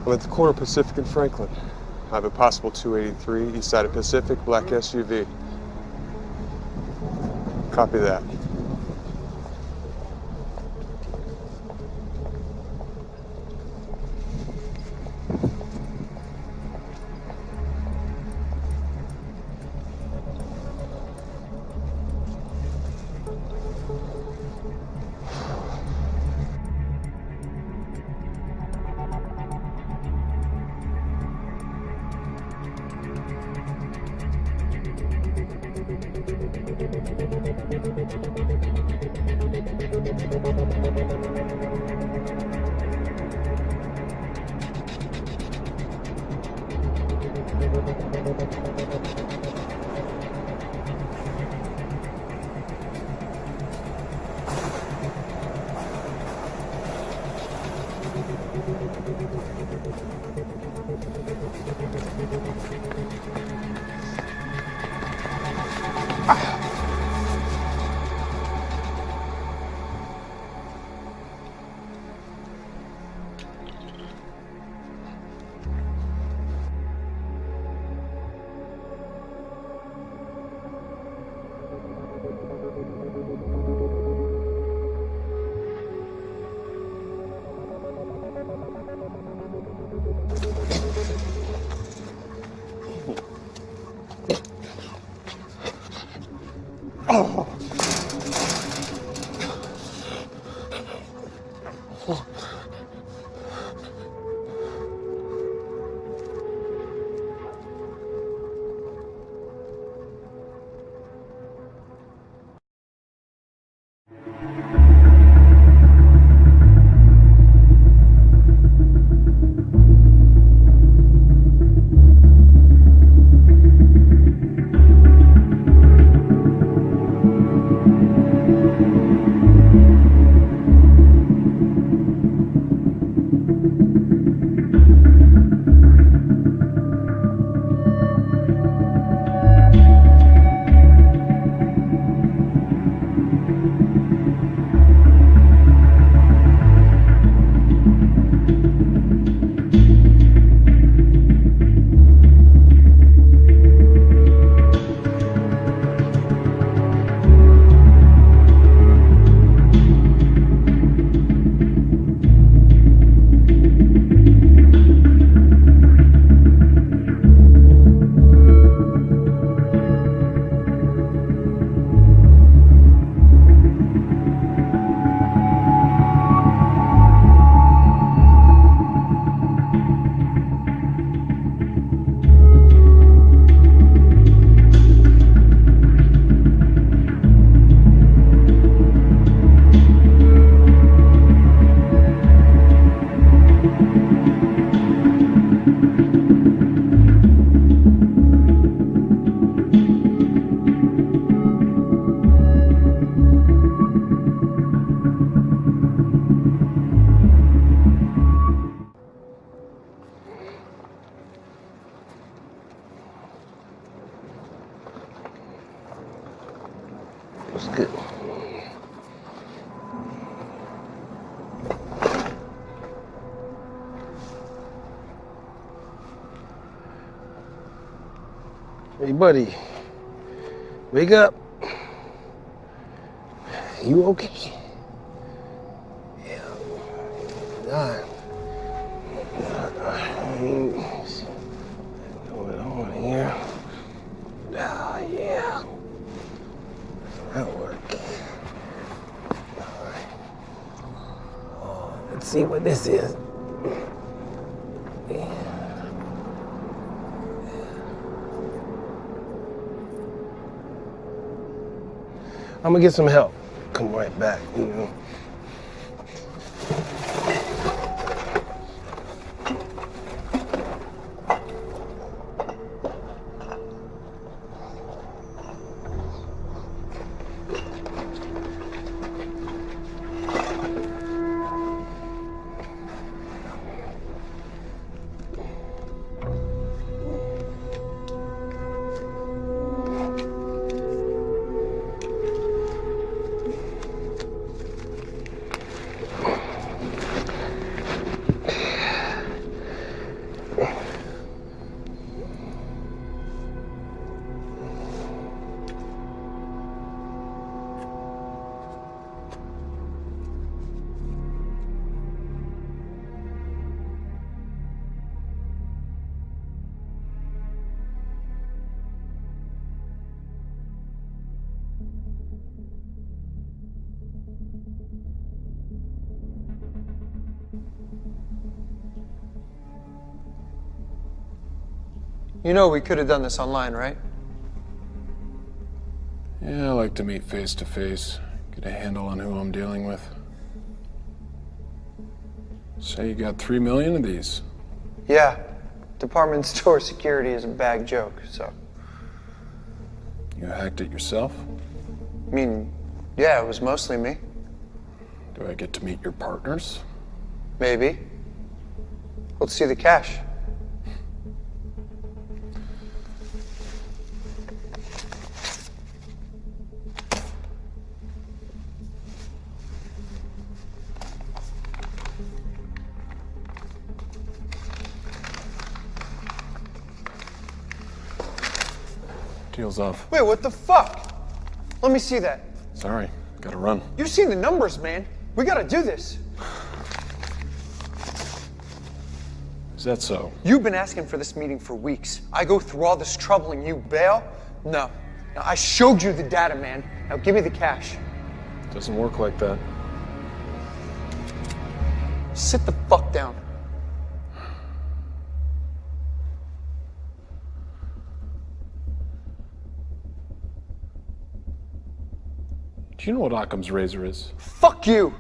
I'm at the corner of Pacific and Franklin. I have a possible 283 east side of Pacific, black SUV. Copy that. What's good? Hey, buddy. Wake up. You okay? Yeah. God. What's going on here? Ah, yeah. That work. All right. Oh, let's see what this is. Yeah. I'm gonna get some help. Come right back, you know. You know we could have done this online, right? Yeah, I like to meet face to face, get a handle on who I'm dealing with. Say you got 3 million of these. Yeah. Department store security is a bag joke, so. You hacked it yourself? I mean, yeah, it was mostly me. Do I get to meet your partners? Maybe. Let's see the cash. Deal's off. Wait, what the fuck? Let me see that. Sorry, gotta run. You've seen the numbers, man. We gotta do this. Is that so? You've been asking for this meeting for weeks. I go through all this trouble and you bail? No. Now, I showed you the data, man. Now give me the cash. Doesn't work like that. Sit the fuck down. Do you know what Occam's razor is? Fuck you.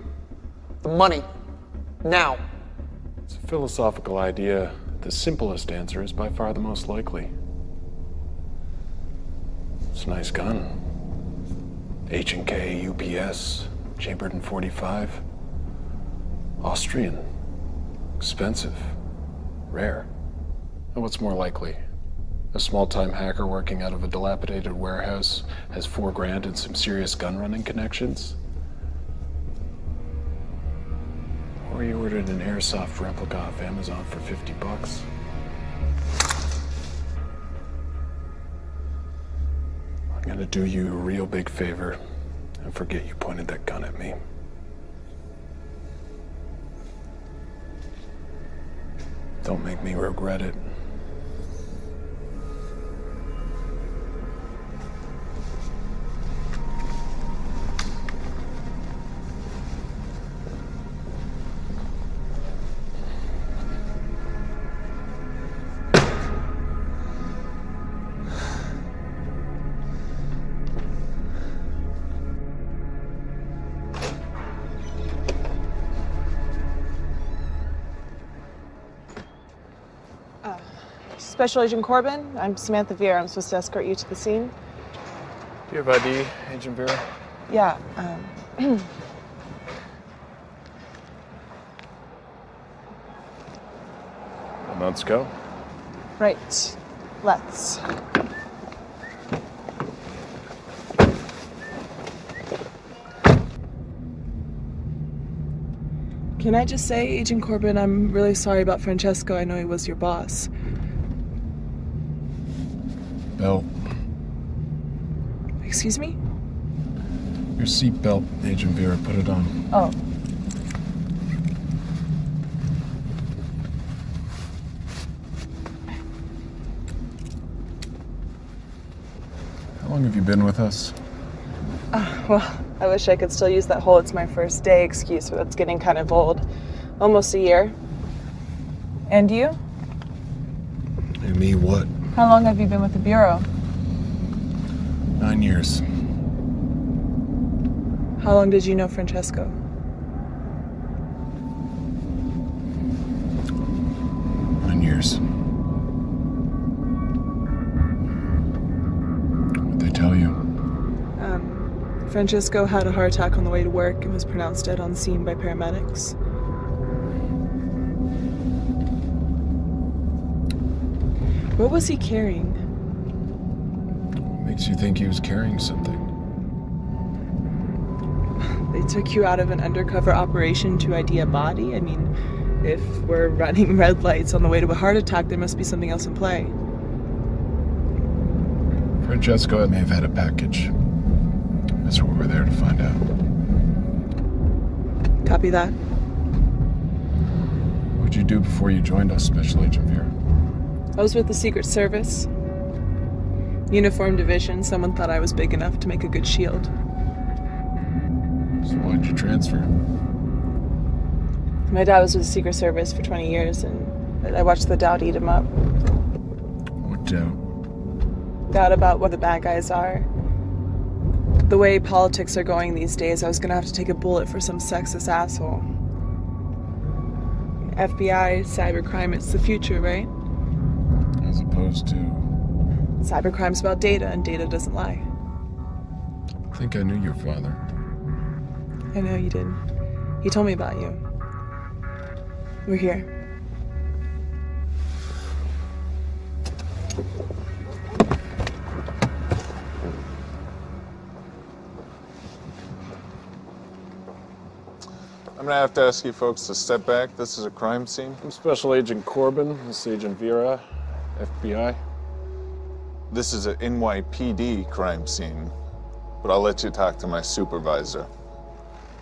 The money. Now. It's a philosophical idea. The simplest answer is by far the most likely. It's a nice gun. H&K, UPS, chambered in .45. Austrian. Expensive. Rare. And what's more likely? A small-time hacker working out of a dilapidated warehouse has $4 grand and some serious gun-running connections? Or you ordered an airsoft replica off Amazon for $50. I'm gonna do you a real big favor and forget you pointed that gun at me. Don't make me regret it. Special Agent Corbin, I'm Samantha Vieira. I'm supposed to escort you to the scene. Do you have ID, Agent Vera? Yeah, Then let's go. right. Let's. Can I just say, Agent Corbin, I'm really sorry about Francesco. I know he was your boss. Belt. Excuse me? Your seatbelt, Agent Vera. Put it on. Oh. How long have you been with us? Well, I wish I could still use that whole "it's my first day" excuse, but that's getting kind of old. Almost a year. And you? And me what? How long have you been with the Bureau? 9 years. How long did you know Francesco? 9 years. What'd they tell you? Francesco had a heart attack on the way to work and was pronounced dead on scene by paramedics. What was he carrying? What makes you think he was carrying something? They took you out of an undercover operation to ID a body? I mean, if we're running red lights on the way to a heart attack, there must be something else in play. Francesco may have had a package. That's what we're there to find out. Copy that. What'd you do before you joined us, Special Agent Vera? I was with the Secret Service. Uniform Division. Someone thought I was big enough to make a good shield. So why'd you transfer? My dad was with the Secret Service for 20 years, and I watched the doubt eat him up. What doubt? Doubt about what the bad guys are. The way politics are going these days, I was gonna have to take a bullet for some sexist asshole. FBI, cybercrime, it's the future, right? As opposed to... Cybercrime's about data, and data doesn't lie. I think I knew your father. I know you did. He told me about you. We're here. I'm gonna have to ask you folks to step back. This is a crime scene. I'm Special Agent Corbin. This is Agent Vera, FBI. This is an NYPD crime scene, but I'll let you talk to my supervisor.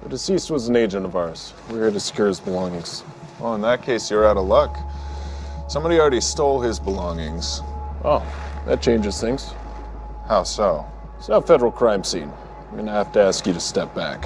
The deceased was an agent of ours. We're here to secure his belongings. Well, in that case, you're out of luck. Somebody already stole his belongings. Oh, that changes things. How so? It's not a federal crime scene. I'm gonna have to ask you to step back.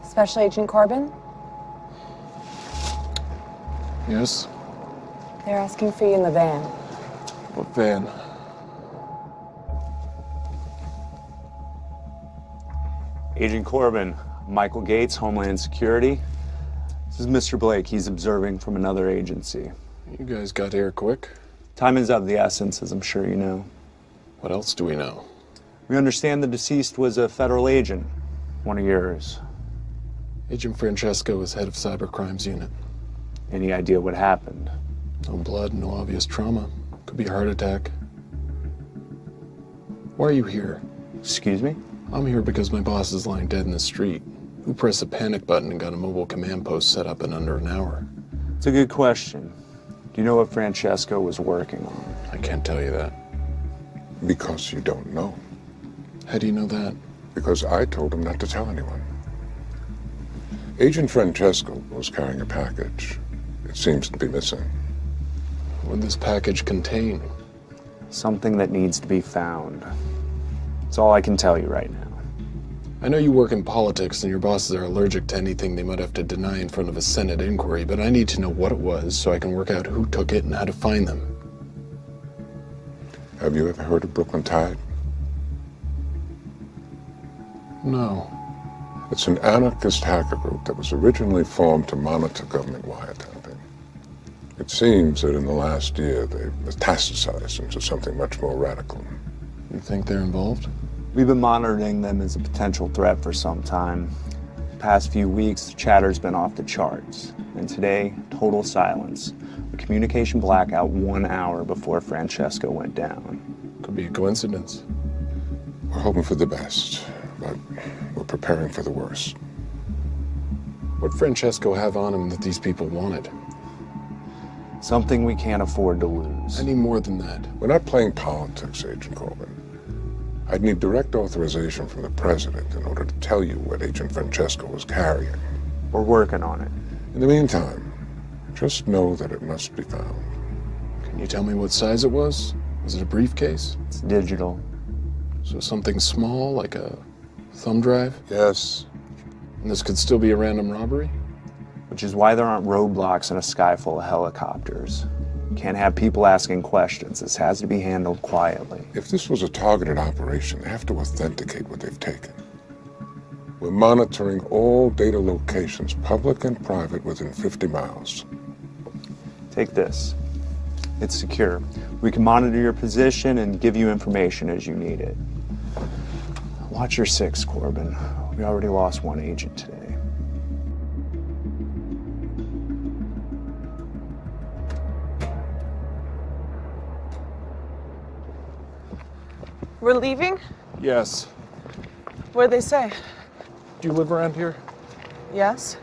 Special Agent Corbin? Yes? They're asking for you in the van. What van? Agent Corbin, Michael Gates, Homeland Security. This is Mr. Blake. He's observing from another agency. You guys got here quick. Time is of the essence, as I'm sure you know. What else do we know? We understand the deceased was a federal agent, one of yours. Agent Francesco was head of Cybercrimes Unit. Any idea what happened? No blood, no obvious trauma. Could be a heart attack. Why are you here? Excuse me? I'm here because my boss is lying dead in the street. Who pressed the panic button and got a mobile command post set up in under an hour? It's a good question. Do you know what Francesco was working on? I can't tell you that. Because you don't know. How do you know that? Because I told him not to tell anyone. Agent Francesco was carrying a package. It seems to be missing. What would this package contain? Something that needs to be found. That's all I can tell you right now. I know you work in politics and your bosses are allergic to anything they might have to deny in front of a Senate inquiry, but I need to know what it was so I can work out who took it and how to find them. Have you ever heard of Brooklyn Tide? No. It's an anarchist hacker group that was originally formed to monitor government wiretapping. It seems that in the last year they've metastasized into something much more radical. You think they're involved? We've been monitoring them as a potential threat for some time. The past few weeks, the chatter's been off the charts. And today, total silence. A communication blackout 1 hour before Francesco went down. Could be a coincidence. We're hoping for the best, but we're preparing for the worst. What'd Francesco have on him that these people wanted? Something we can't afford to lose. I need more than that. We're not playing politics, Agent Corbin. I'd need direct authorization from the president in order to tell you what Agent Francesco was carrying. We're working on it. In the meantime, just know that it must be found. Can you tell me what size it was? Was it a briefcase? It's digital. So something small, like a thumb drive? Yes. And this could still be a random robbery? Which is why there aren't roadblocks in a sky full of helicopters. Can't have people asking questions. This has to be handled quietly. If this was a targeted operation, they have to authenticate what they've taken. We're monitoring all data locations, public and private, within 50 miles. Take this. It's secure. We can monitor your position and give you information as you need it. Watch your six, Corbin. We already lost one agent today. We're leaving? Yes. What'd they say? Do you live around here? Yes?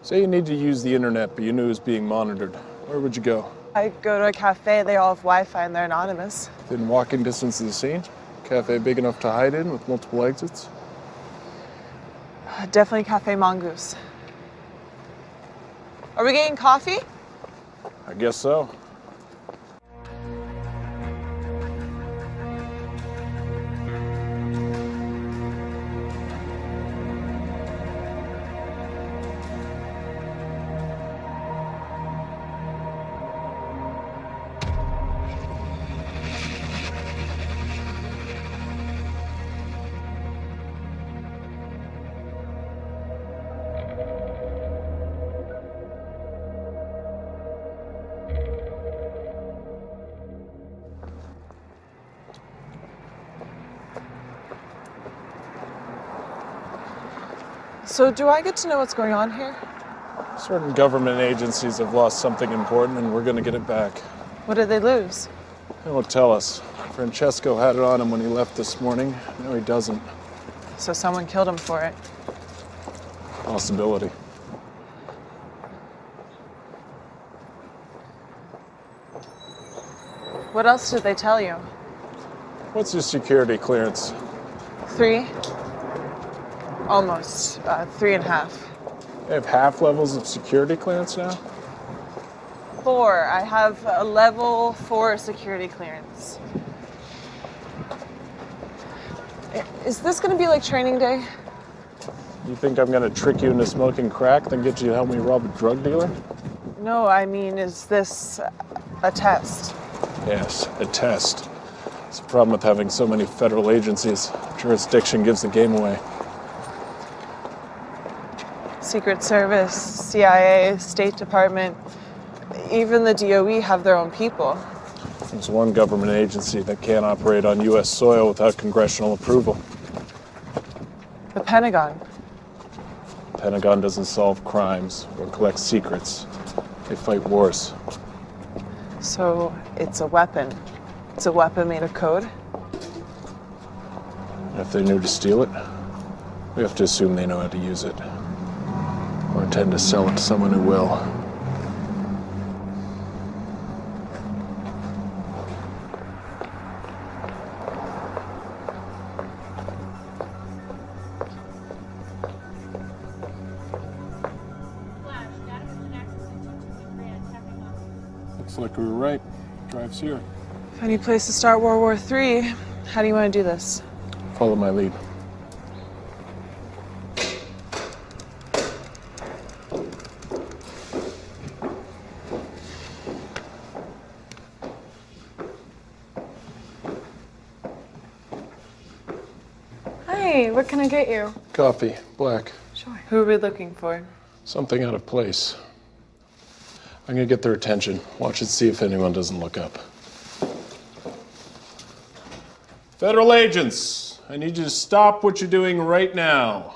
Say you need to use the internet, but you knew it was being monitored. Where would you go? I go to a cafe, they all have Wi-Fi and they're anonymous. Within walking distance of the scene? Cafe big enough to hide in with multiple exits? Definitely Cafe Mongoose. Are we getting coffee? I guess so. So do I get to know what's going on here? Certain government agencies have lost something important and we're gonna get it back. What did they lose? They won't tell us. Francesco had it on him when he left this morning. No, he doesn't. So someone killed him for it. Possibility. What else did they tell you? What's your security clearance? 3? Almost. 3.5. They have half levels of security clearance now? 4. I have a level 4 security clearance. Is this gonna be like training day? You think I'm gonna trick you into smoking crack, then get you to help me rob a drug dealer? No, I mean, is this a test? Yes, a test. It's the problem with having so many federal agencies. Jurisdiction gives the game away. Secret Service, CIA, State Department, even the DOE have their own people. There's one government agency that can't operate on U.S. soil without congressional approval. The Pentagon. The Pentagon doesn't solve crimes or collect secrets. They fight wars. So it's a weapon. It's a weapon made of code? And if they knew to steal it, we have to assume they know how to use it. Or intend to sell it to someone who will. Looks like we were right. Drive's here. Any place to start World War III? How do you want to do this? Follow my lead. Hey, what can I get you? Coffee, black. Sure. Who are we looking for? Something out of place. I'm gonna get their attention. Watch and see if anyone doesn't look up. Federal agents, I need you to stop what you're doing right now.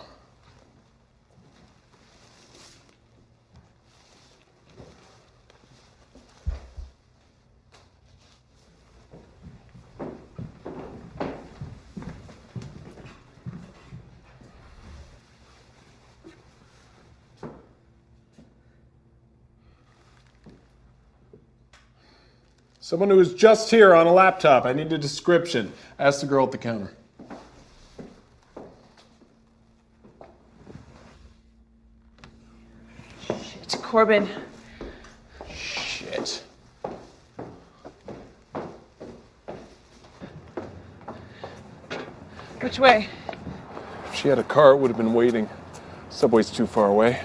Someone who was just here on a laptop. I need a description. Ask the girl at the counter. It's Corbin. Shit. Which way? If she had a car, it would have been waiting. Subway's too far away.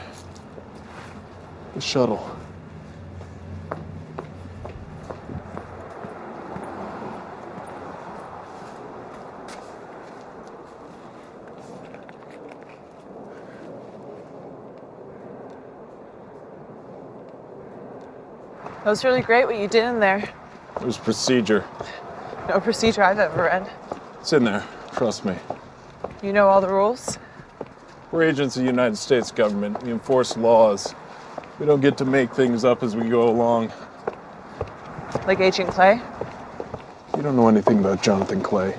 The shuttle. That was really great what you did in there. It was procedure. No procedure I've ever read. It's in there. Trust me. You know all the rules? We're agents of the United States government. We enforce laws. We don't get to make things up as we go along. Like Agent Clay? You don't know anything about Jonathan Clay.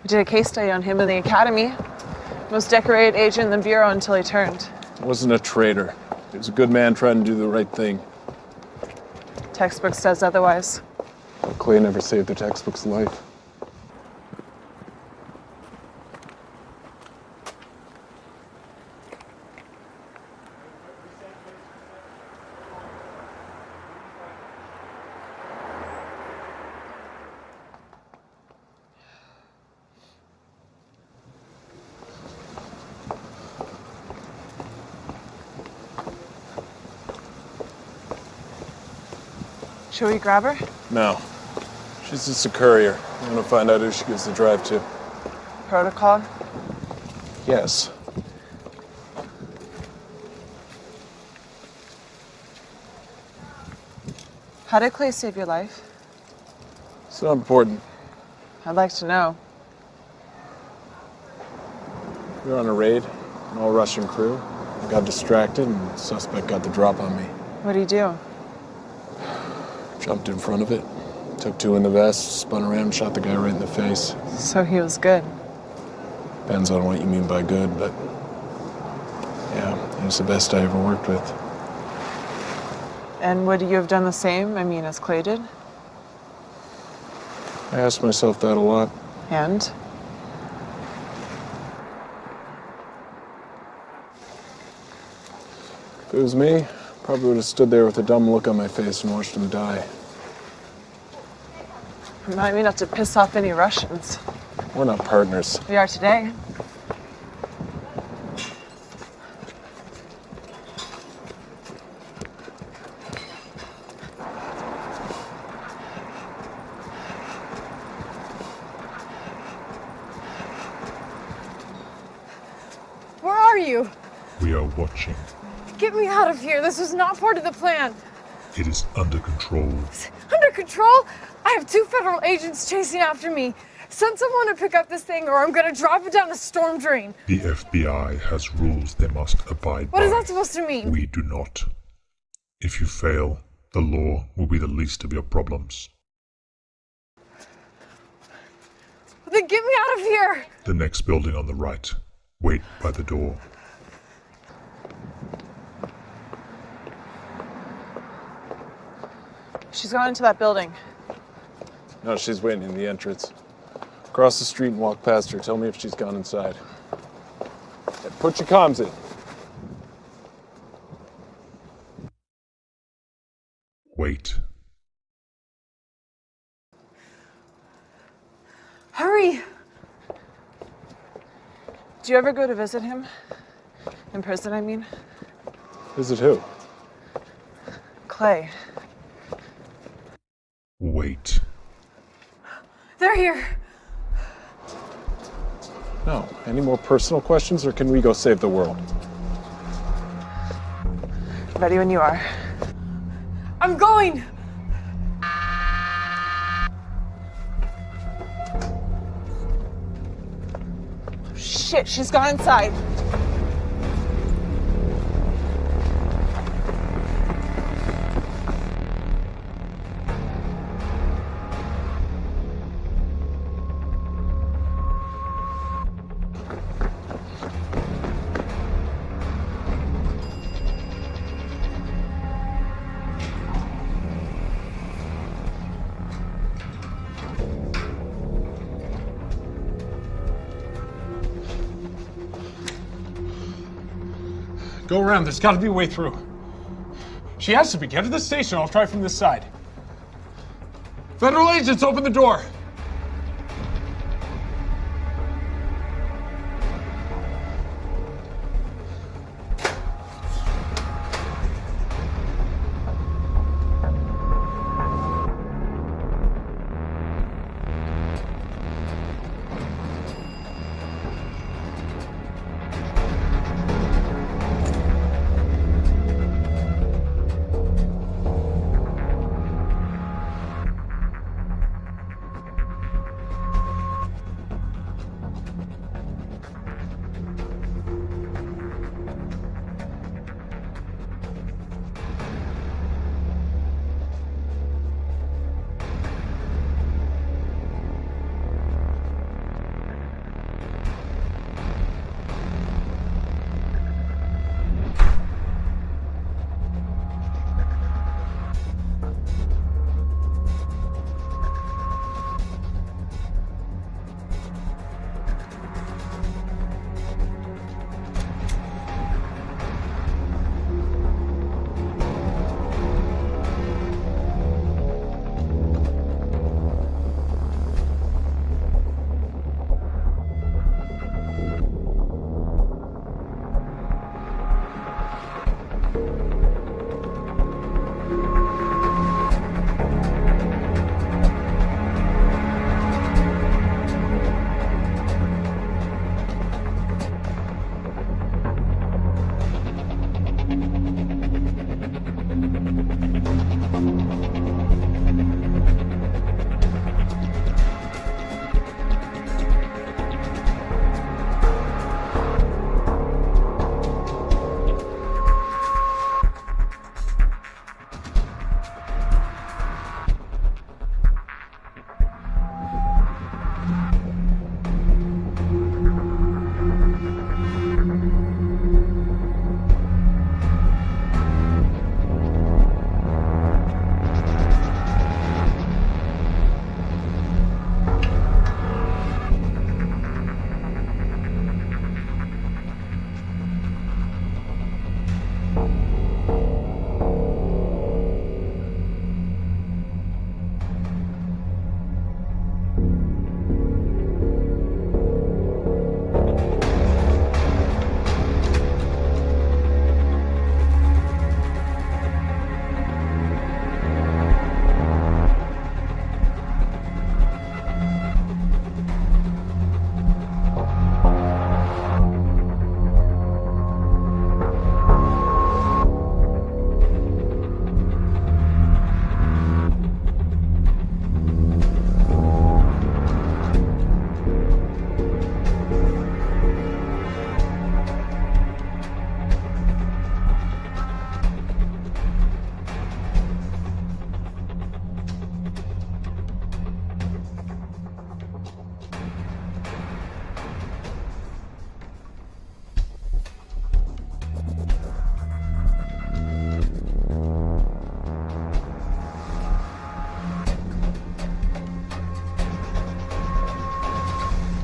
We did a case study on him in the academy. Most decorated agent in the Bureau until he turned. Wasn't a traitor. He was a good man trying to do the right thing. Textbook says otherwise. But Clay never saved the textbook's life. Should we grab her? No. She's just a courier. I'm gonna find out who she gives the drive to. Protocol? Yes. How did Clay save your life? It's not important. I'd like to know. We were on a raid, an all-Russian crew. I got distracted and the suspect got the drop on me. What do you do? Jumped in front of it, took two in the vest, spun around and shot the guy right in the face. So he was good. Depends on what you mean by good, but yeah, he was the best I ever worked with. And would you have done the same, as Clay did? I asked myself that a lot. And? If it was me, probably would have stood there with a dumb look on my face and watched him die. Remind me not to piss off any Russians. We're not partners. We are today. Where are you? We are watching. Get me out of here. This was not part of the plan. It is under control. Under control? I have 2 federal agents chasing after me. Send someone to pick up this thing or I'm gonna drop it down a storm drain. The FBI has rules they must abide by. What is that supposed to mean? We do not. If you fail, the law will be the least of your problems. Then get me out of here! The next building on the right. Wait by the door. She's gone into that building. No, she's waiting in the entrance. Cross the street and walk past her. Tell me if she's gone inside. Hey, put your comms in. Wait. Hurry! Do you ever go to visit him? In prison, Visit who? Clay. Wait. They're here. No. Any more personal questions, or can we go save the world? Ready when you are. I'm going! Shit, she's gone inside. Go around. There's got to be a way through. She has to be. Get to the station. I'll try from this side. Federal agents, open the door.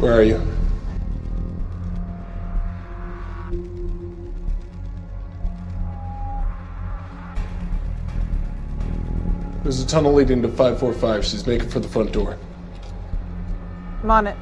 Where are you? There's a tunnel leading to 545. She's making for the front door. I'm on it.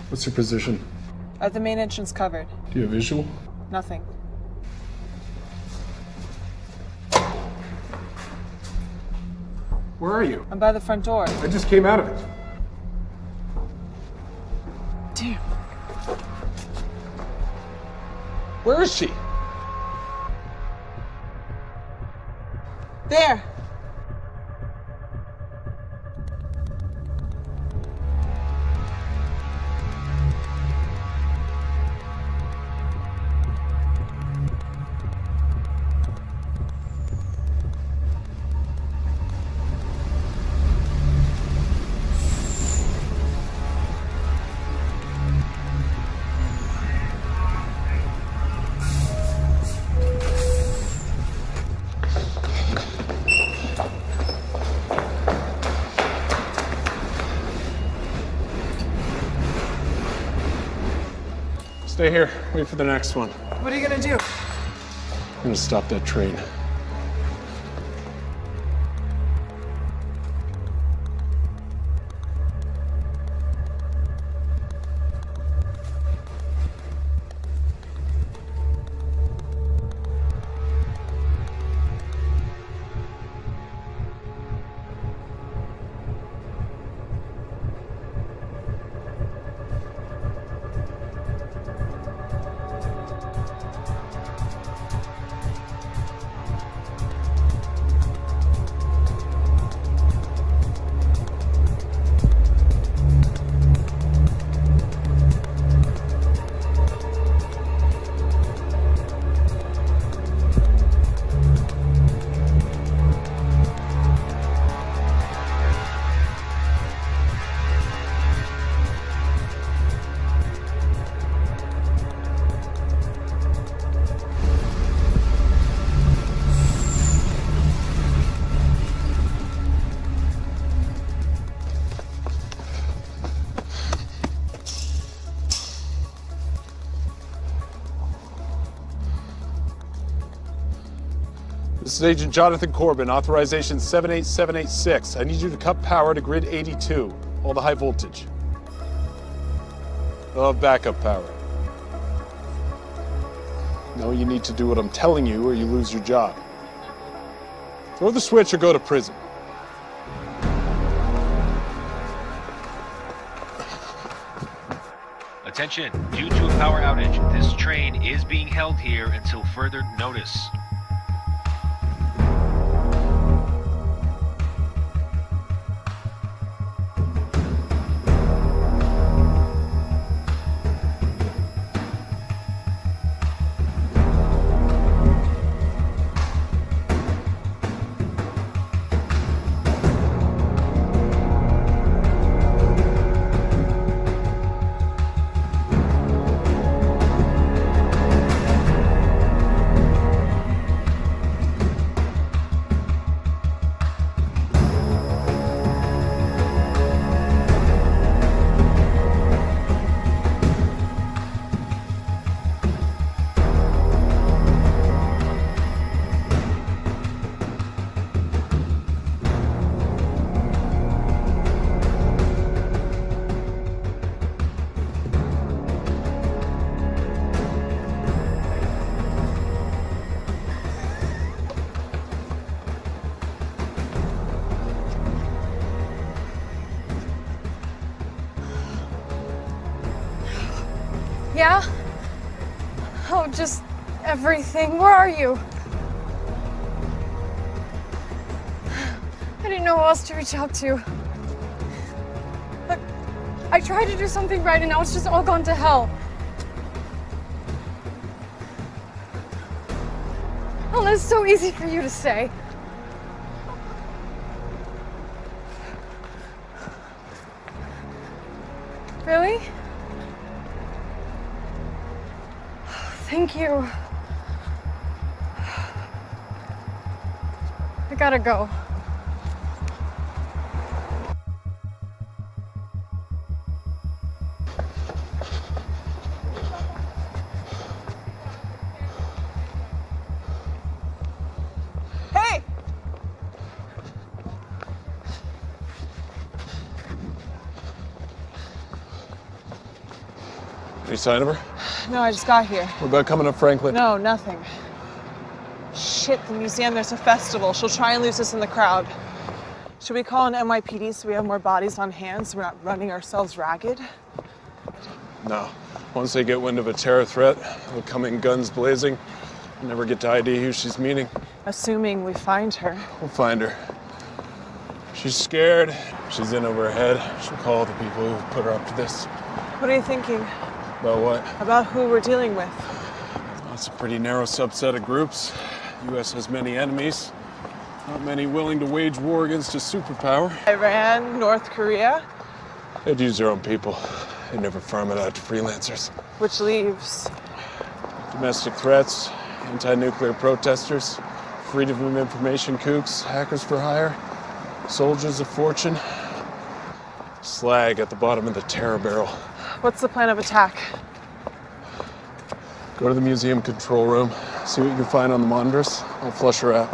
What's your position? The main entrance covered. Do you have visual? Nothing. Where are you? I'm by the front door. I just came out of it. Damn. Where is she? There. Stay here. Wait for the next one. What are you gonna do? I'm gonna stop that train. This is Agent Jonathan Corbin, authorization 78786. I need you to cut power to grid 82, all the high voltage. They'll have backup power. No, you need to do what I'm telling you or you lose your job. Throw the switch or go to prison. Attention, due to a power outage, this train is being held here until further notice. Yeah? Oh, just everything. Where are you? I didn't know who else to reach out to. I tried to do something right and now it's just all gone to hell. Oh, that's so easy for you to say. Really? Thank you. I gotta go. Hey! Any sign of her? No, I just got here. What about coming up Franklin? No, nothing. Shit, the museum, there's a festival. She'll try and lose us in the crowd. Should we call an NYPD so we have more bodies on hand so we're not running ourselves ragged? No. Once they get wind of a terror threat, they'll come in guns blazing. We'll never get to ID who she's meeting. Assuming we find her. We'll find her. She's scared. She's in over her head. She'll call the people who put her up to this. What are you thinking? About what? About who we're dealing with. That's a pretty narrow subset of groups. The U.S. has many enemies. Not many willing to wage war against a superpower. Iran, North Korea. They'd use their own people. They'd never farm it out to freelancers. Which leaves domestic threats, anti-nuclear protesters, freedom of information kooks, hackers for hire, soldiers of fortune, slag at the bottom of the terror barrel. What's the plan of attack? Go to the museum control room, see what you can find on the monitors. I'll flush her out.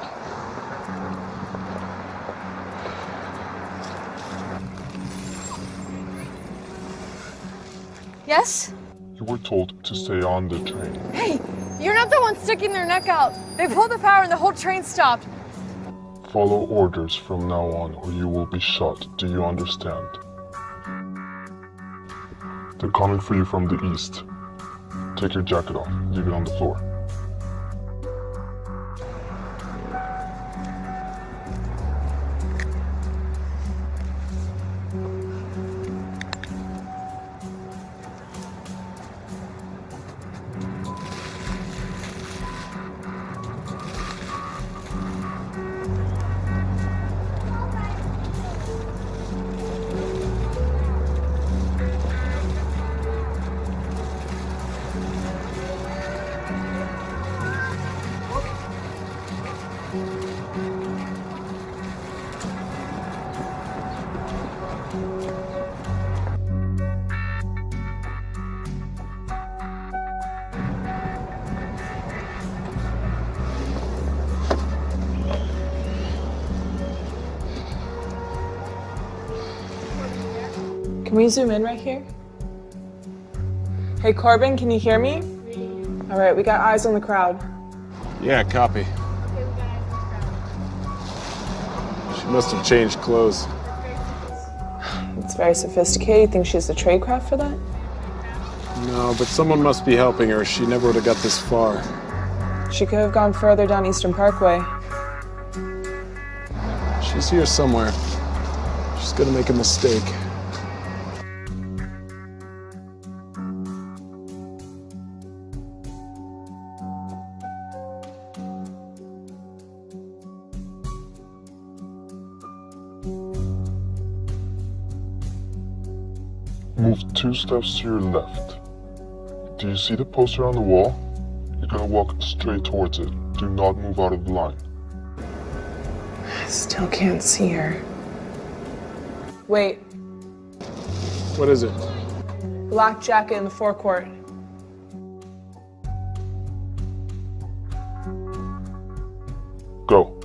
Yes? You were told to stay on the train. Hey, you're not the one sticking their neck out. They pulled the power and the whole train stopped. Follow orders from now on or you will be shot. Do you understand? They're coming for you from the east. Take your jacket off. Leave it on the floor. Can we zoom in right here? Hey, Corbin, can you hear me? All right, we got eyes on the crowd. Yeah, copy. She must have changed clothes. It's very sophisticated. You think she has the tradecraft for that? No, but someone must be helping her. She never would have got this far. She could have gone further down Eastern Parkway. She's here somewhere. She's gonna make a mistake. Move 2 steps to your left. Do you see the poster on the wall? You're gonna walk straight towards it. Do not move out of the line. I still can't see her. Wait, What is it? black jacket in the forecourt. Go.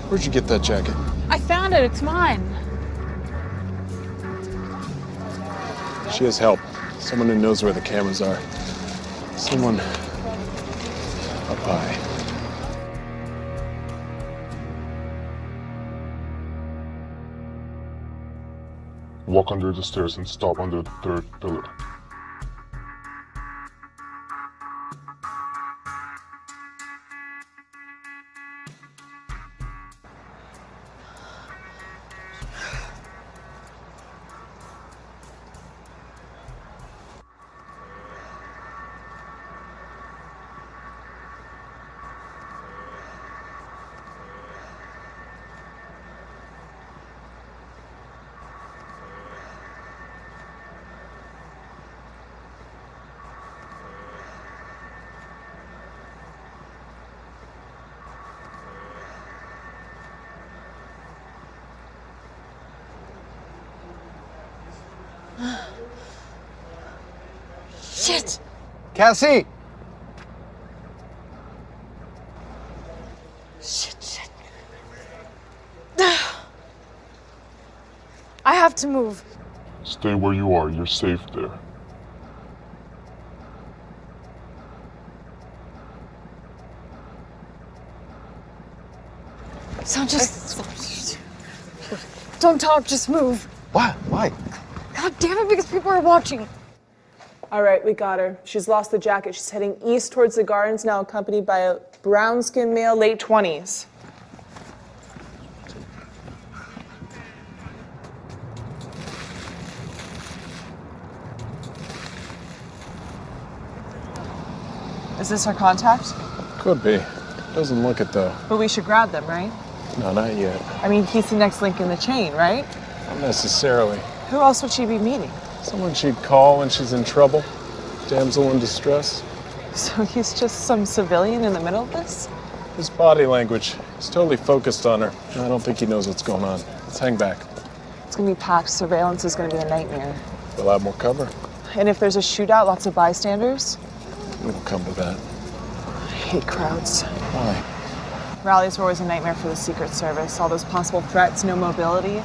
Where'd you get that jacket? I found it. It's mine. She has help. Someone who knows where the cameras are. Someone up high. Walk under the stairs and stop under the third pillar. Shit! Cassie! Shit. I have to move. Stay where you are. You're safe there. So just... Don't talk, just move. What? Why? God damn it, because people are watching. All right, we got her. She's lost the jacket. She's heading east towards the gardens, now accompanied by a brown-skinned male, late 20s. Is this our contact? Could be. Doesn't look it, though. But we should grab them, right? No, not yet. I mean, he's the next link in the chain, right? Not necessarily. Who else would she be meeting? Someone she'd call when she's in trouble. Damsel in distress. So he's just some civilian in the middle of this? His body language. He's totally focused on her. I don't think he knows what's going on. Let's hang back. It's gonna be packed. Surveillance is gonna be a nightmare. We'll have more cover. And if there's a shootout, lots of bystanders? We'll come to that. I hate crowds. Why? Rallies were always a nightmare for the Secret Service. All those possible threats, no mobility.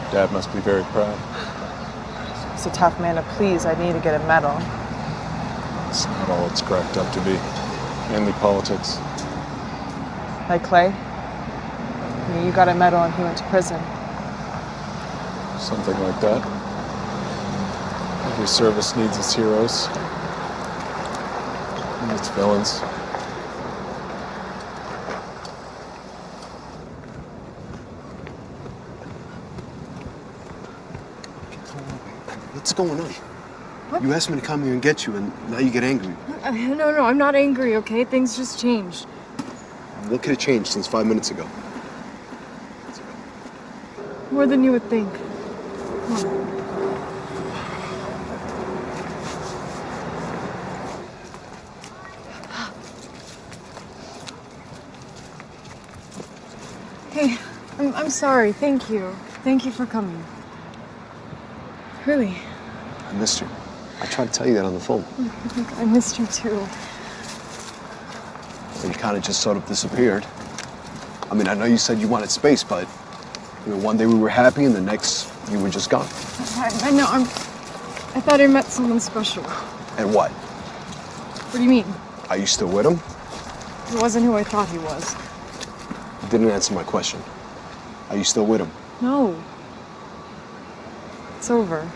Dad must be very proud. He's a tough man to please. I need to get a medal. It's not all it's cracked up to be. Mainly politics. Like Clay? I mean, you got a medal and he went to prison. Something like that. Every service needs its heroes. And its villains. What's going on? What? You asked me to come here and get you, and now you get angry. No, I'm not angry, okay? Things just changed. What could have changed since 5 minutes ago? More than you would think. Come on. Hey, I'm sorry. Thank you. Thank you for coming. Really. I missed you. I tried to tell you that on the phone. I missed you too. You kind of just sort of disappeared. I mean, I know you said you wanted space, but you know, one day we were happy, and the next you were just gone. I know. I thought I met someone special. And what? What do you mean? Are you still with him? He wasn't who I thought he was. You didn't answer my question. Are you still with him? No. It's over.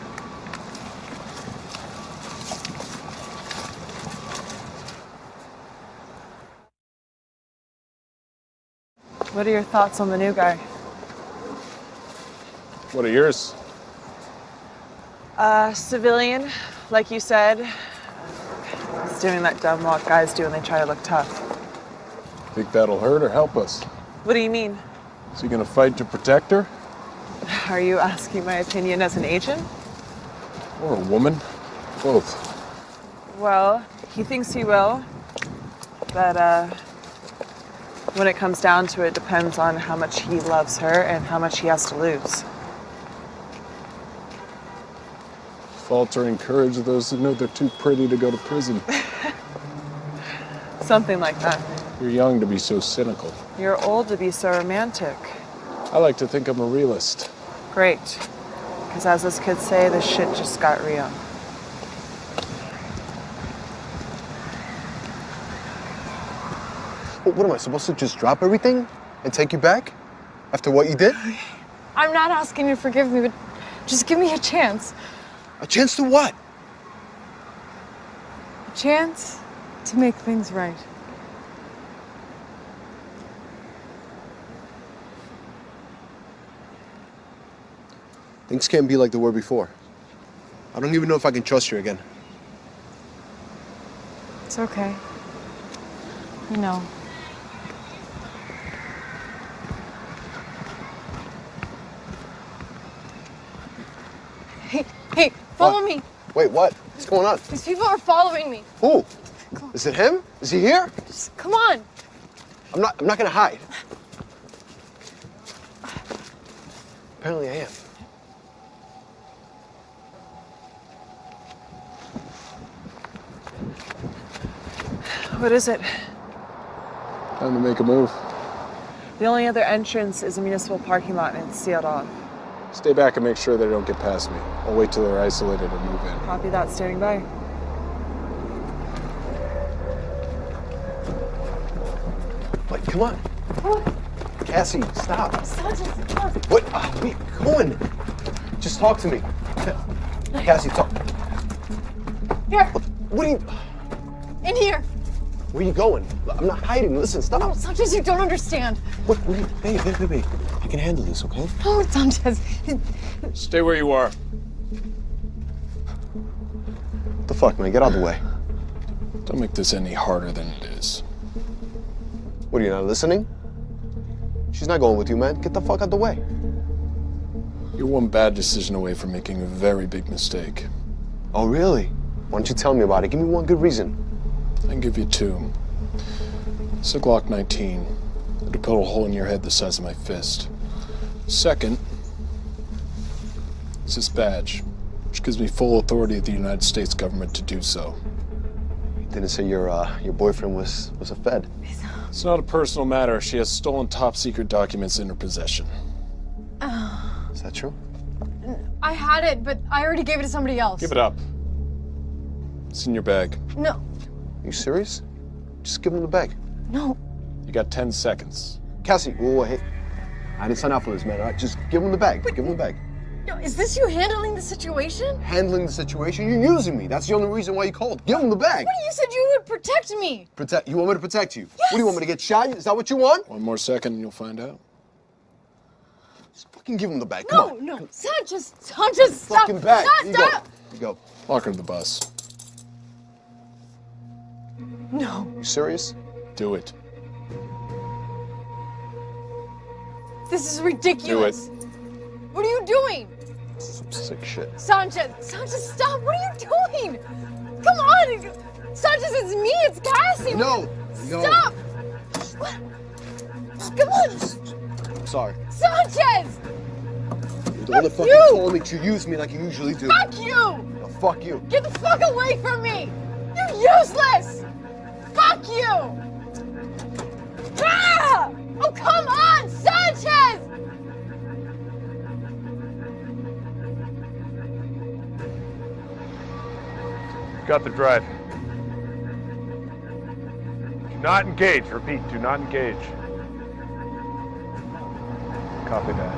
What are your thoughts on the new guy? What are yours? Civilian, like you said. He's doing that dumb what guys do when they try to look tough. Think that'll hurt or help us? What do you mean? Is he gonna fight to protect her? Are you asking my opinion as an agent? Or a woman? Both. Well, he thinks he will. But, when it comes down to it, depends on how much he loves her and how much he has to lose. Faltering courage of those who know they're too pretty to go to prison. Something like that. You're young to be so cynical. You're old to be so romantic. I like to think I'm a realist. Great. Because as those kids say, the shit just got real. What am I supposed to just drop everything and take you back? After what you did? I'm not asking you to forgive me, but just give me a chance. A chance to what? A chance to make things right. Things can't be like they were before. I don't even know if I can trust you again. It's okay. You know. Hey, follow me. Wait, what? What's going on? These people are following me. Who? Is it him? Is he here? Just come on. I'm not gonna hide. Apparently I am. What is it? Time to make a move. The only other entrance is a municipal parking lot and it's sealed off. Stay back and make sure they don't get past me. I'll wait till they're isolated and move in. Copy that, standing by. Wait, come on. Cassie, stop. Sanchez, What? Where are you going? Just talk to me. Cassie, talk. Here. What are you... In here. Where are you going? I'm not hiding. Listen, stop. No, Sanchez, you don't understand. What are you... Babe. I can handle this, okay? No, Sanchez. Stay where you are. What the fuck, man? Get out of the way. Don't make this any harder than it is. What, are you not listening? She's not going with you, man. Get the fuck out the way. You're one bad decision away from making a very big mistake. Oh, really? Why don't you tell me about it? Give me one good reason. I can give you two. It's a Glock 19. It'll put a hole in your head the size of my fist. Second, it's this badge, which gives me full authority of the United States government to do so. You didn't say your boyfriend was a Fed. It's not a personal matter. She has stolen top-secret documents in her possession. Is that true? I had it, but I already gave it to somebody else. Give it up. It's in your bag. No. You serious? Just give him the bag. No. You got 10 seconds. Cassie, whoa, hey. I didn't sign out for this, man, all right? Just give him the bag. Give him the bag. No, is this you handling the situation? Handling the situation? You're using me. That's the only reason why you called. Give him the bag. What? You said you would protect me. Protect? You want me to protect you? Yes. What do you want me to get shot? Is that what you want? One more second and you'll find out. Just fucking give him the bag. Come on. No. Sanchez, stop. Fucking bag. Stop. You go. Lock her to the bus. No. You serious? Do it. This is ridiculous. Do it. What are you doing? Some sick shit. Sanchez, stop. What are you doing? Come on. Sanchez, it's me. It's Cassie. No. Stop. Come on. I'm sorry. Sanchez. You're the one that fucking told me to use me like you usually do. Fuck you. No, fuck you. Get the fuck away from me. You're useless. Fuck you. Ah! Oh, come on, Sanchez. Got the drive. Do not engage. Repeat, do not engage. Copy that.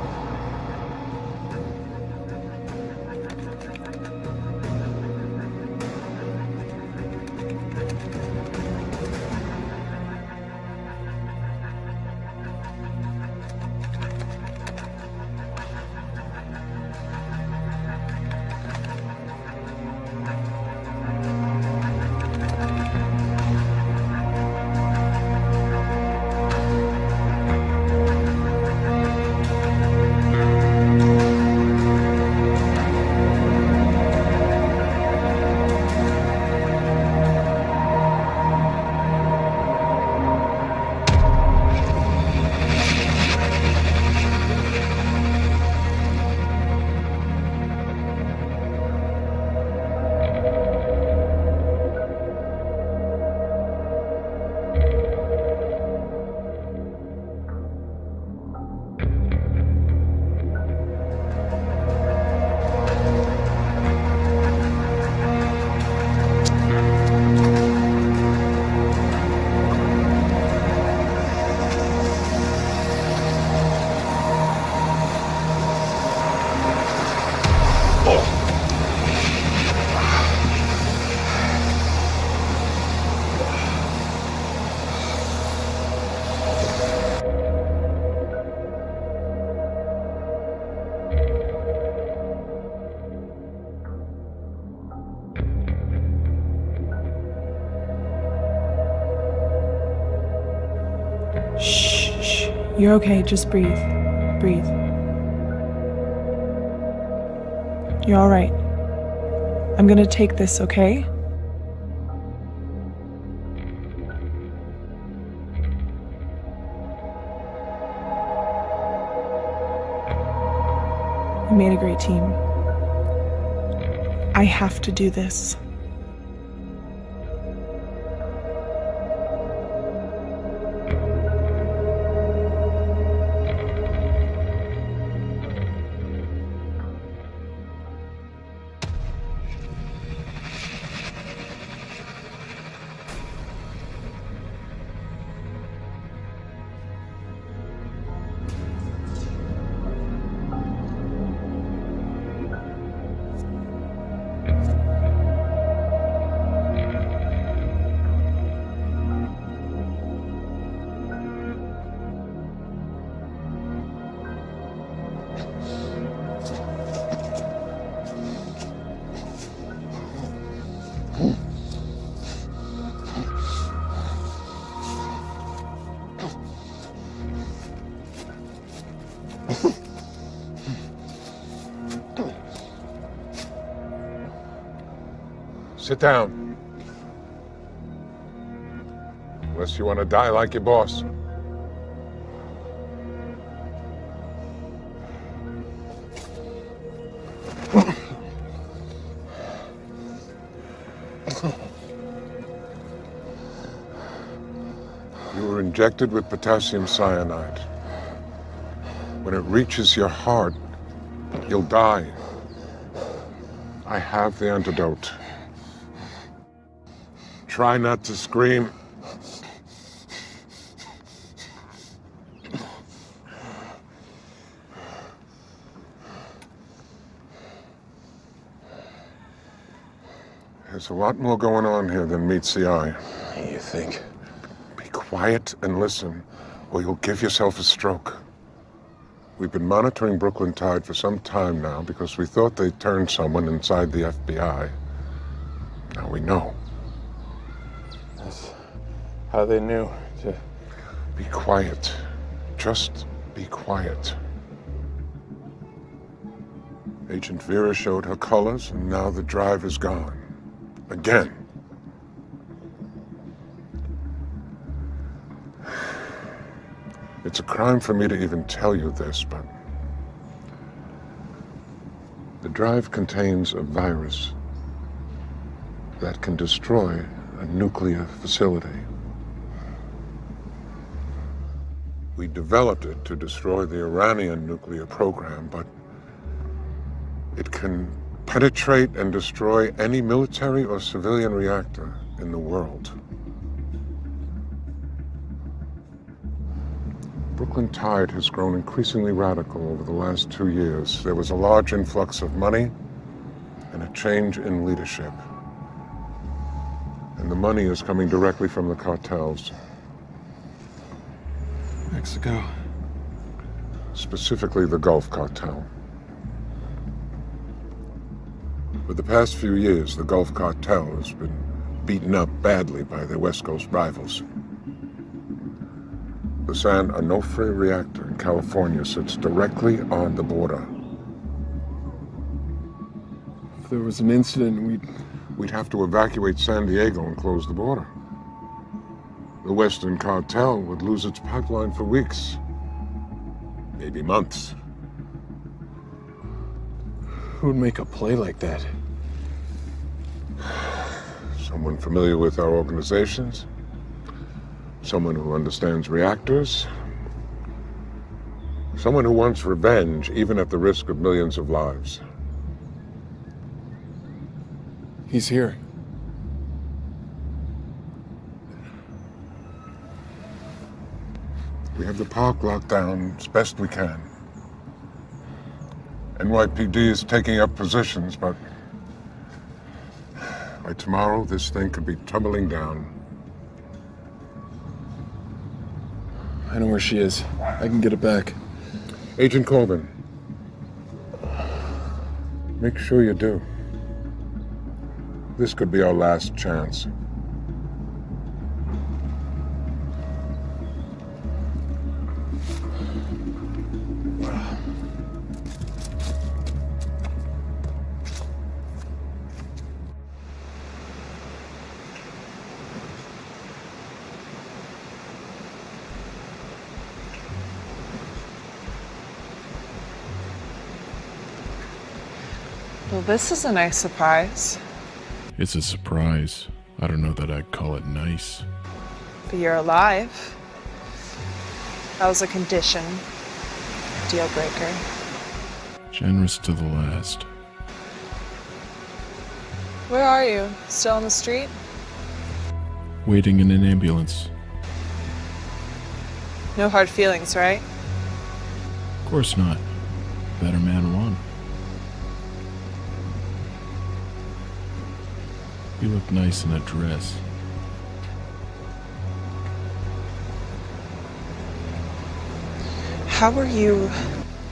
You're okay, just breathe. Breathe. You're all right. I'm gonna take this, okay? We made a great team. I have to do this. Sit down. Unless you want to die like your boss. You were injected with potassium cyanide. When it reaches your heart, you'll die. I have the antidote. Try not to scream. There's a lot more going on here than meets the eye. You think? Be quiet and listen, or you'll give yourself a stroke. We've been monitoring Brooklyn Tide for some time now because we thought they turned someone inside the FBI. Now we know. That's how they knew to... Be quiet. Just be quiet. Agent Vera showed her colors, and now the drive is gone. Again. It's a crime for me to even tell you this, but the drive contains a virus that can destroy a nuclear facility. We developed it to destroy the Iranian nuclear program, but it can penetrate and destroy any military or civilian reactor in the world. Brooklyn Tide has grown increasingly radical over the last 2 years. There was a large influx of money and a change in leadership. And the money is coming directly from the cartels. Mexico. Specifically the Gulf Cartel. For the past few years, the Gulf Cartel has been beaten up badly by their West Coast rivals. The San Onofre reactor in California sits directly on the border. If there was an incident, we'd have to evacuate San Diego and close the border. The Western Cartel would lose its pipeline for weeks, maybe months. Who would make a play like that? Someone familiar with our organizations. Someone who understands reactors. Someone who wants revenge, even at the risk of millions of lives. He's here. We have the park locked down as best we can. NYPD is taking up positions, but by tomorrow, this thing could be tumbling down. I know where she is. I can get it back. Agent Corbin, make sure you do. This could be our last chance. Well, this is a nice surprise. It's a surprise. I don't know that I'd call it nice. But you're alive. That was a condition. Deal breaker. Generous to the last. Where are you? Still on the street? Waiting in an ambulance. No hard feelings, right? Of course not. Better man won. You look nice in a dress. How are you?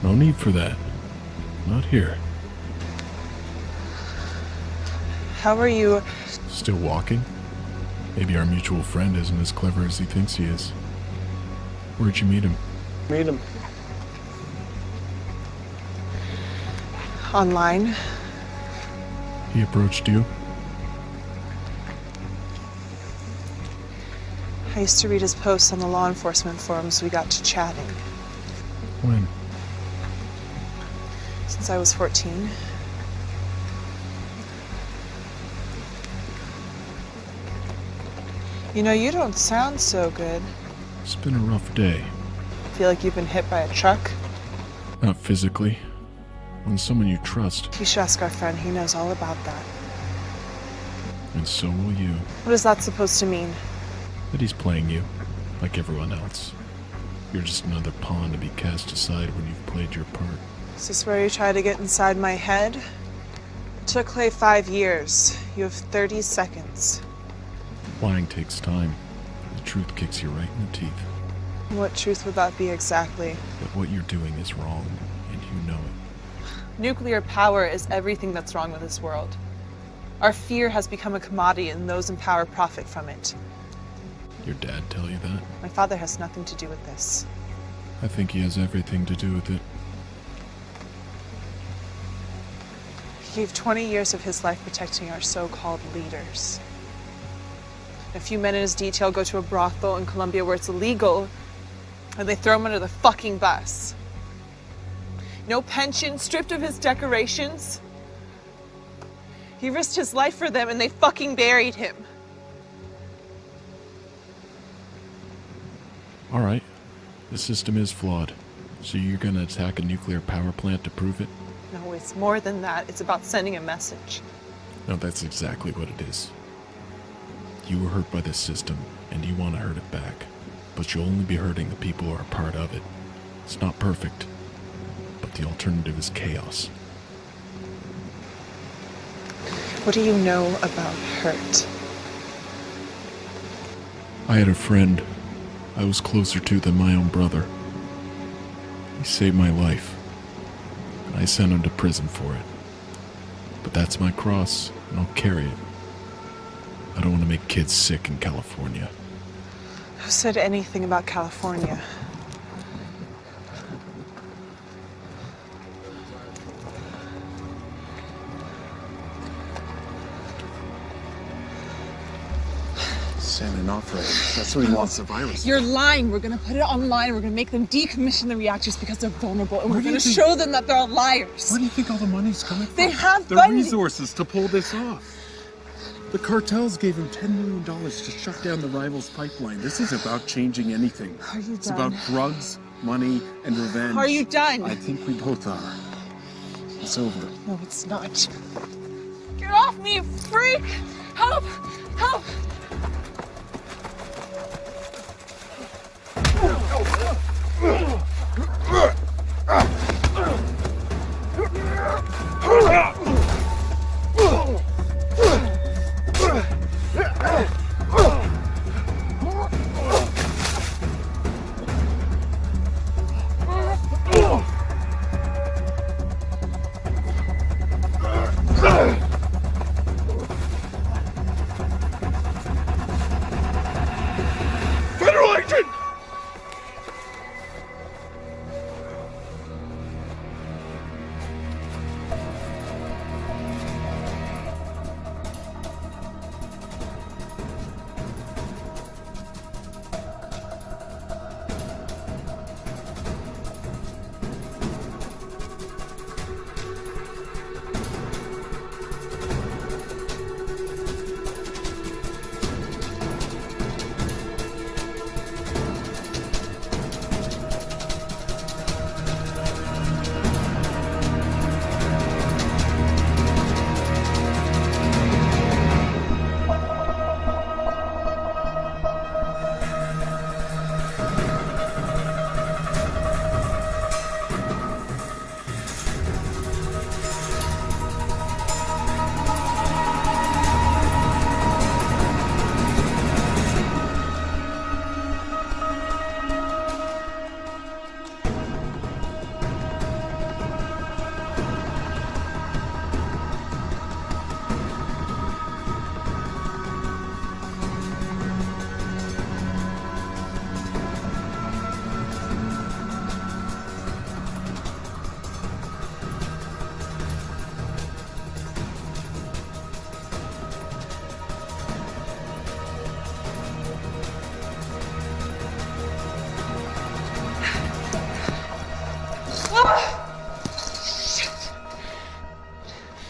No need for that. Not here. How are you? Still walking? Maybe our mutual friend isn't as clever as he thinks he is. Where'd you meet him? Meet him. Online. He approached you? I used to read his posts on the law enforcement forums. We got to chatting. When? Since I was 14. You know, you don't sound so good. It's been a rough day. Feel like you've been hit by a truck? Not physically. When someone you trust, You should ask our friend. He knows all about that. and so will you. What is that supposed to mean? That he's playing you, like everyone else. You're just another pawn to be cast aside when you've played your part. Is this where you try to get inside my head? It took Clay 5 years. You have 30 seconds. Lying takes time. The truth kicks you right in the teeth. What truth would that be exactly? But what you're doing is wrong, and you know it. Nuclear power is everything that's wrong with this world. Our fear has become a commodity, and those in power profit from it. Your dad tell you that? My father has nothing to do with this. I think he has everything to do with it. He gave 20 years of his life protecting our so-called leaders. A few men in his detail go to a brothel in Colombia where it's illegal, and they throw him under the fucking bus. No pension, stripped of his decorations. He risked his life for them, and they fucking buried him. All right. The system is flawed. So you're gonna attack a nuclear power plant to prove it? No, it's more than that. It's about sending a message. No, that's exactly what it is. You were hurt by this system, and you want to hurt it back. But you'll only be hurting the people who are a part of it. It's not perfect, but the alternative is chaos. What do you know about hurt? I had a friend I was closer to than my own brother. He saved my life, and I sent him to prison for it. But that's my cross, and I'll carry it. I don't want to make kids sick in California. Who said anything about California? San Onofre. That's what he wants the virus. You're lying. We're gonna put it online. We're gonna make them decommission the reactors because they're vulnerable, and we're gonna show them that they're all liars. Where do you think all the money's coming from? They have the funding. resources to pull this off. The cartels gave him $10 million to shut down the rivals' pipeline. This is about changing anything. Are you It's done? about drugs, money, and revenge. Are you done? I think we both are. It's over. No, it's not. Get off me, you freak! Help! Help!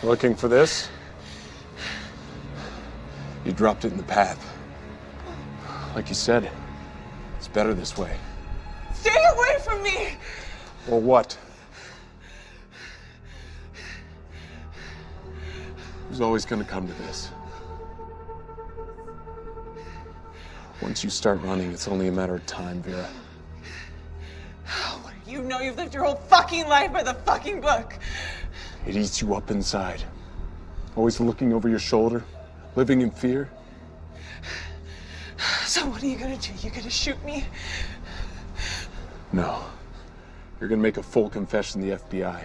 Looking for this? You dropped it in the path. Like you said, it's better this way. Stay away from me! Or what? It was always gonna come to this. Once you start running, it's only a matter of time, Vera. What do you know? You've lived your whole fucking life by the fucking book. It eats you up inside. Always looking over your shoulder, living in fear. So what are you gonna do? You gonna shoot me? No. You're gonna make a full confession to the FBI.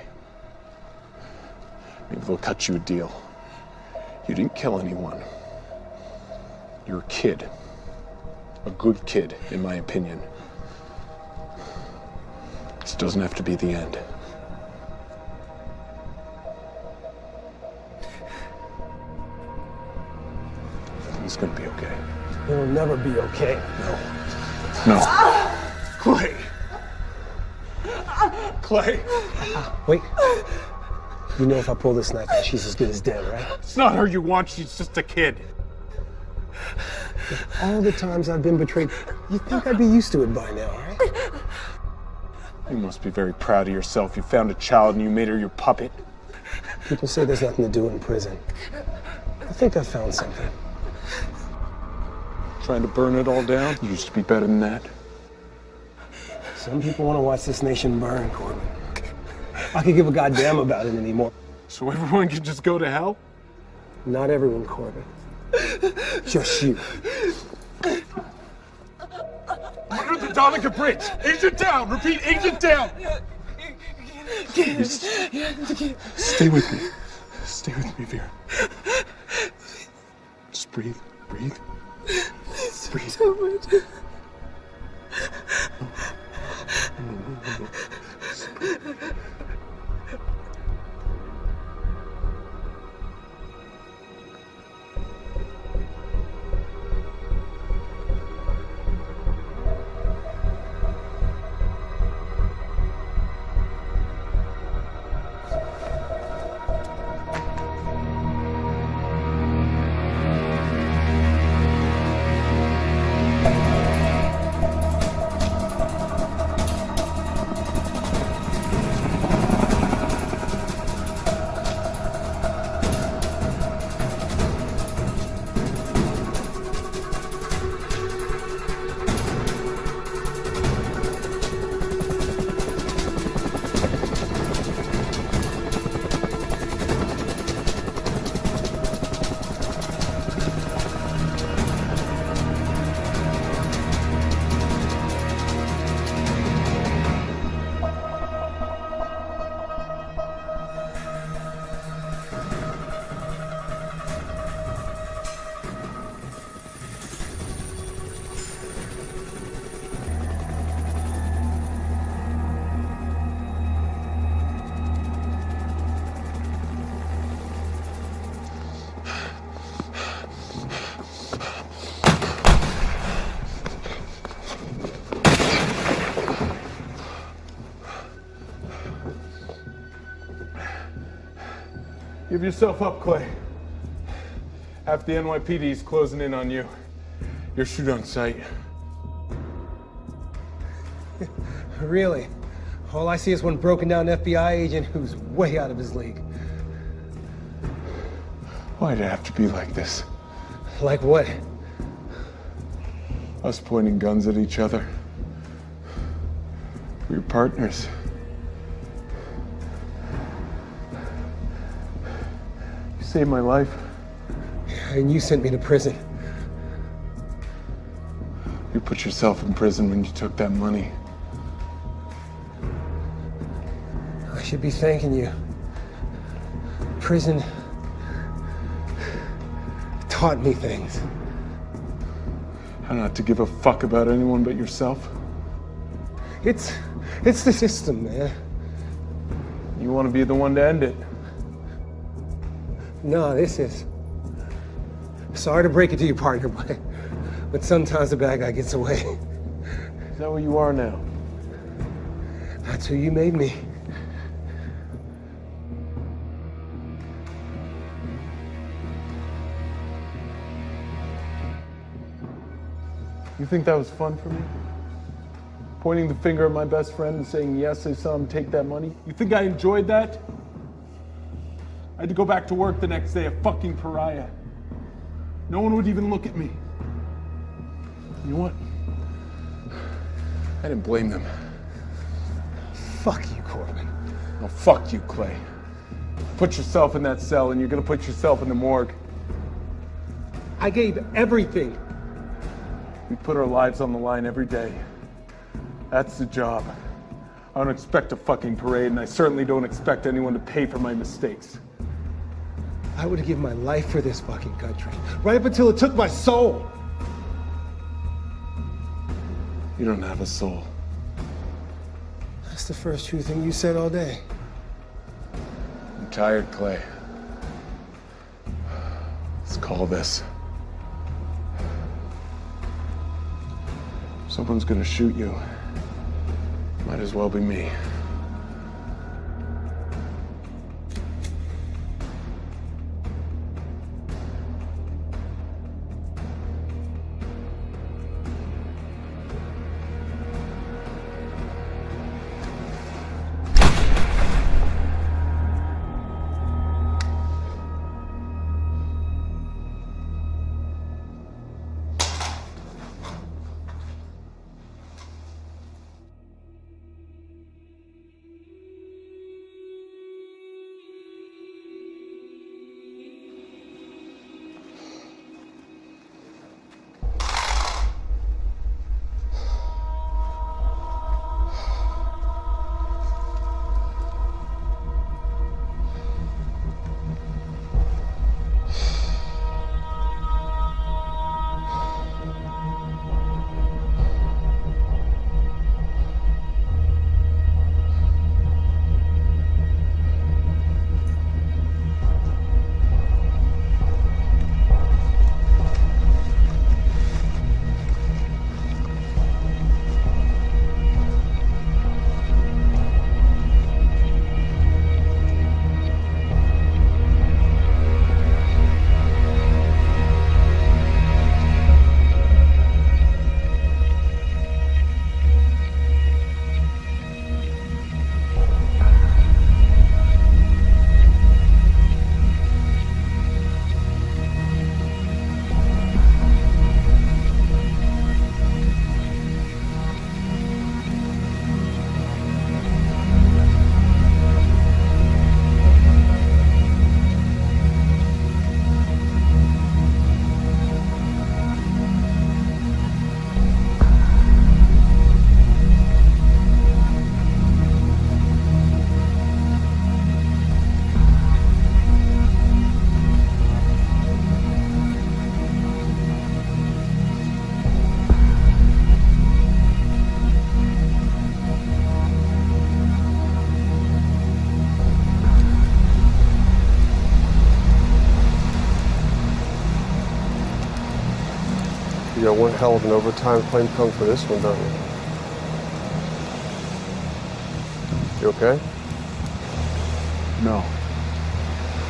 Maybe they'll cut you a deal. You didn't kill anyone. You're a kid. A good kid, in my opinion. This doesn't have to be the end. Everything's gonna be okay. It'll never be okay. No. Clay! Clay! Wait. You know if I pull this knife out, she's as good as dead, right? It's not her you want, she's just a kid. All the times I've been betrayed, you'd think I'd be used to it by now, right? You must be very proud of yourself. You found a child and you made her your puppet. People say there's nothing to do in prison. I think I found something. Trying to burn it all down? You used to be better than that. Some people want to watch this nation burn, Corbin. I could give a goddamn about it anymore. So everyone can just go to hell? Not everyone, Corbin. Just you. Under the Donica Bridge! Agent down! Repeat, agent down! Please. Stay with me. Stay with me, Vera. Just breathe. Breathe. Breathe. Give yourself up, Clay. Half the NYPD is closing in on you. You're shoot on sight. Really? All I see is one broken down FBI agent who's way out of his league. Why'd it have to be like this? Like what? Us pointing guns at each other. We're partners. You saved my life. And you sent me to prison. You put yourself in prison when you took that money. I should be thanking you. Prison taught me things. How not to give a fuck about anyone but yourself? It's the system, man. You want to be the one to end it? No, this is. Sorry to break it to you, partner, but sometimes the bad guy gets away. Is that what you are now? That's who you made me. You think that was fun for me? Pointing the finger at my best friend and saying, yes, I saw him take that money? You think I enjoyed that? I had to go back to work the next day, a fucking pariah. No one would even look at me. You know what? I didn't blame them. Fuck you, Corbin. Oh, fuck you, Clay. Put yourself in that cell and you're gonna put yourself in the morgue. I gave everything. We put our lives on the line every day. That's the job. I don't expect a fucking parade, and I certainly don't expect anyone to pay for my mistakes. I would have given my life for this fucking country, right up until it took my soul. You don't have a soul. That's the first true thing you said all day. I'm tired, Clay. Let's call this. Someone's gonna shoot you. Might as well be me. You got one hell of an overtime claim coming for this one, don't you? You okay? No.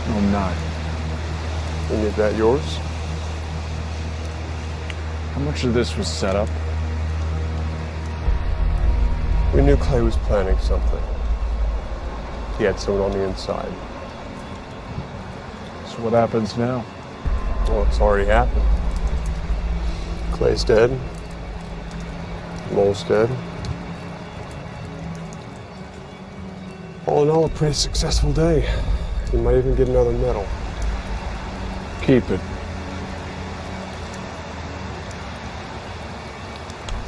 No, I'm not. And is that yours? How much of this was set up? We knew Clay was planning something. He had someone on the inside. So what happens now? Well, it's already happened. Clay's dead. Mole's dead. All in all, a pretty successful day. You might even get another medal. Keep it.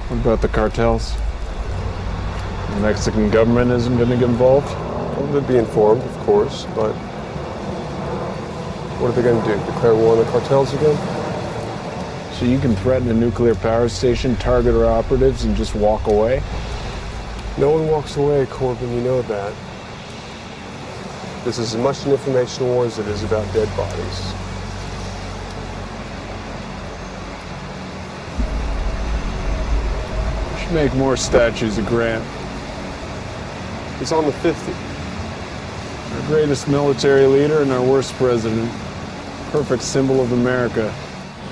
What about the cartels? The Mexican government isn't going to get involved? Well, they'd be informed, of course, but what are they going to do? Declare war on the cartels again? So you can threaten a nuclear power station, target our operatives, and just walk away? No one walks away, Corbin, you know that. This is as much an information war as it is about dead bodies. We should make more statues of Grant. He's on the 50. Our greatest military leader and our worst president. Perfect symbol of America.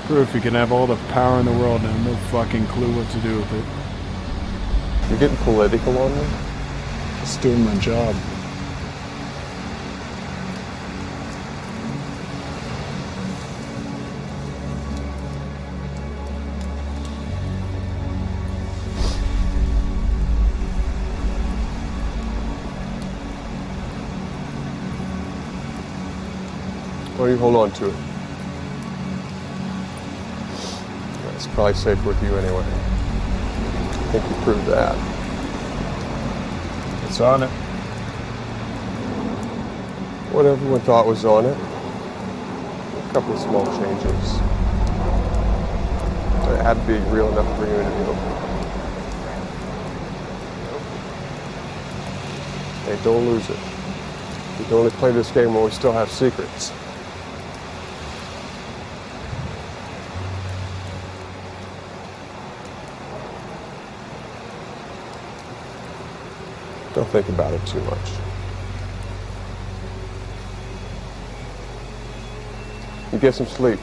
Proof you can have all the power in the world and have no fucking clue what to do with it. You're getting political on me? Just doing my job. Why don't you hold on to it? It's probably safe with you anyway. I think you proved that. It's on it. What everyone thought was on it. A couple of small changes. It had to be real enough for you to be open. Hey, don't lose it. We can only play this game while we still have secrets. Don't think about it too much. You get some sleep.